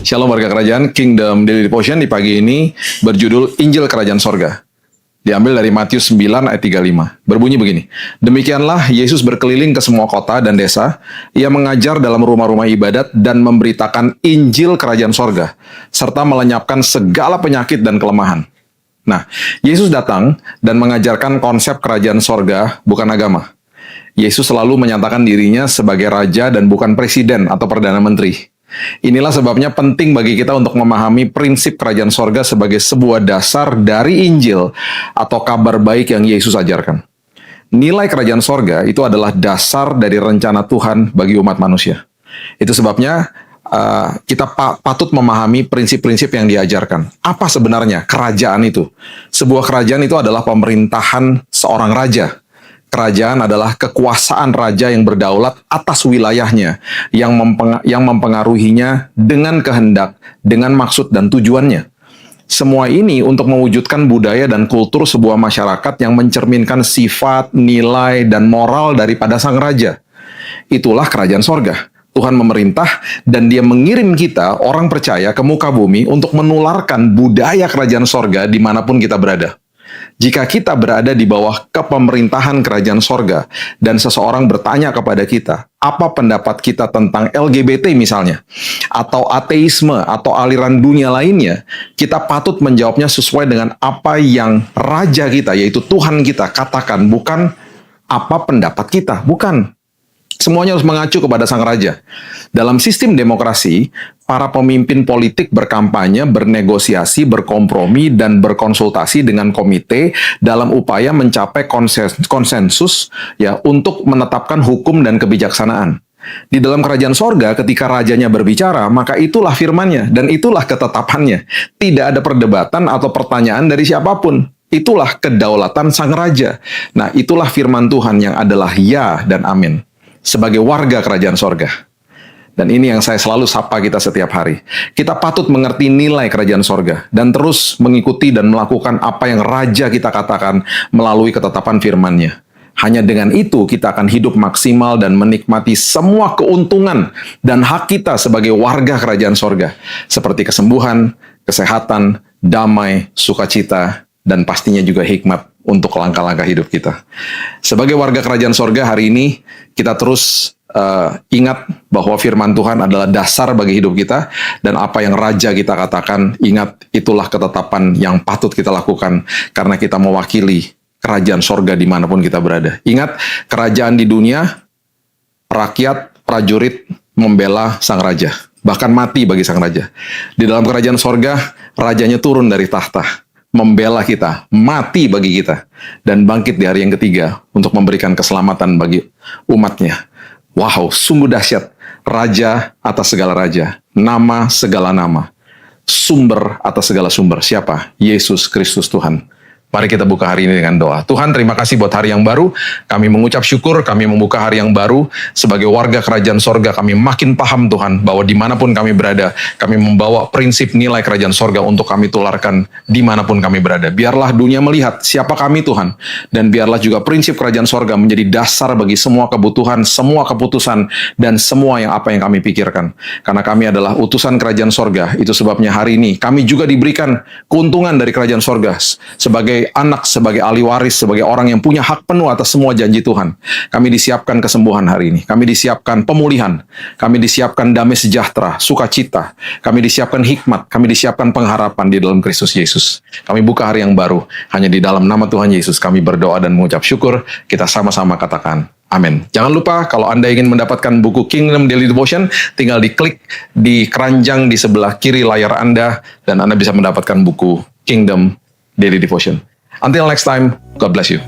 Shalom warga kerajaan, Kingdom Daily Devotion di pagi ini berjudul Injil Kerajaan Sorga. Diambil dari Matius 9 ayat 35. Berbunyi begini, demikianlah Yesus berkeliling ke semua kota dan desa, ia mengajar dalam rumah-rumah ibadat dan memberitakan Injil Kerajaan Sorga, serta melenyapkan segala penyakit dan kelemahan. Nah, Yesus datang dan mengajarkan konsep Kerajaan Sorga, bukan agama. Yesus selalu menyatakan dirinya sebagai raja dan bukan presiden atau perdana menteri. Inilah sebabnya penting bagi kita untuk memahami prinsip kerajaan sorga sebagai sebuah dasar dari Injil atau kabar baik yang Yesus ajarkan. Nilai kerajaan sorga itu adalah dasar dari rencana Tuhan bagi umat manusia. Itu sebabnya kita patut memahami prinsip-prinsip yang diajarkan. Apa sebenarnya kerajaan itu? Sebuah kerajaan itu adalah pemerintahan seorang raja. Kerajaan adalah kekuasaan raja yang berdaulat atas wilayahnya, yang mempengaruhinya dengan kehendak, dengan maksud dan tujuannya. Semua ini untuk mewujudkan budaya dan kultur sebuah masyarakat yang mencerminkan sifat, nilai, dan moral daripada sang raja. Itulah kerajaan sorga. Tuhan memerintah dan dia mengirim kita, orang percaya, ke muka bumi untuk menularkan budaya kerajaan sorga dimanapun kita berada. Jika kita berada di bawah kepemerintahan kerajaan sorga dan seseorang bertanya kepada kita, apa pendapat kita tentang LGBT misalnya, atau ateisme, atau aliran dunia lainnya, kita patut menjawabnya sesuai dengan apa yang raja kita, yaitu Tuhan kita, katakan, bukan apa pendapat kita, bukan. Semuanya harus mengacu kepada sang raja. Dalam sistem demokrasi, para pemimpin politik berkampanye, bernegosiasi, berkompromi, dan berkonsultasi dengan komite dalam upaya mencapai konsensus ya untuk menetapkan hukum dan kebijaksanaan. Di dalam kerajaan sorga, ketika rajanya berbicara, maka itulah firman-Nya dan itulah ketetapannya. Tidak ada perdebatan atau pertanyaan dari siapapun. Itulah kedaulatan sang raja. Nah, itulah firman Tuhan yang adalah ya dan amin. Sebagai warga kerajaan sorga. Dan ini yang saya selalu sapa kita setiap hari. Kita patut mengerti nilai kerajaan sorga dan terus mengikuti dan melakukan apa yang raja kita katakan melalui ketetapan firman-Nya. Hanya dengan itu kita akan hidup maksimal dan menikmati semua keuntungan dan hak kita sebagai warga kerajaan sorga. Seperti kesembuhan, kesehatan, damai, sukacita, dan pastinya juga hikmat untuk langkah-langkah hidup kita. Sebagai warga kerajaan sorga hari ini, kita terus ingat bahwa firman Tuhan adalah dasar bagi hidup kita, dan apa yang raja kita katakan, ingat itulah ketetapan yang patut kita lakukan, karena kita mewakili kerajaan sorga dimanapun kita berada. Ingat, kerajaan di dunia, rakyat, prajurit membela sang raja, bahkan mati bagi sang raja. Di dalam kerajaan sorga, rajanya turun dari tahta, membela kita, mati bagi kita, dan bangkit di hari yang ketiga untuk memberikan keselamatan bagi umatnya. Wow, sungguh dahsyat. Raja atas segala raja, nama segala nama, sumber atas segala sumber. Siapa? Yesus Kristus Tuhan. Mari kita buka hari ini dengan doa. Tuhan, terima kasih buat hari yang baru. Kami mengucap syukur, kami membuka hari yang baru. Sebagai warga kerajaan sorga, kami makin paham Tuhan, bahwa dimanapun kami berada, kami membawa prinsip nilai kerajaan sorga untuk kami tularkan dimanapun kami berada. Biarlah dunia melihat siapa kami Tuhan. Dan biarlah juga prinsip kerajaan sorga menjadi dasar bagi semua kebutuhan, semua keputusan, dan semua apa yang kami pikirkan. Karena kami adalah utusan kerajaan sorga. Itu sebabnya hari ini kami juga diberikan keuntungan dari kerajaan sorga. Sebagai anak, sebagai ahli waris, sebagai orang yang punya hak penuh atas semua janji Tuhan. Kami disiapkan kesembuhan hari ini. Kami disiapkan pemulihan. Kami disiapkan damai sejahtera, sukacita. Kami disiapkan hikmat. Kami disiapkan pengharapan di dalam Kristus Yesus. Kami buka hari yang baru. Hanya di dalam nama Tuhan Yesus kami berdoa dan mengucap syukur. Kita sama-sama katakan amin. Jangan lupa kalau Anda ingin mendapatkan buku Kingdom Daily Devotion, tinggal diklik di keranjang di sebelah kiri layar Anda dan Anda bisa mendapatkan buku Kingdom Daily Devotion. Until next time, God bless you.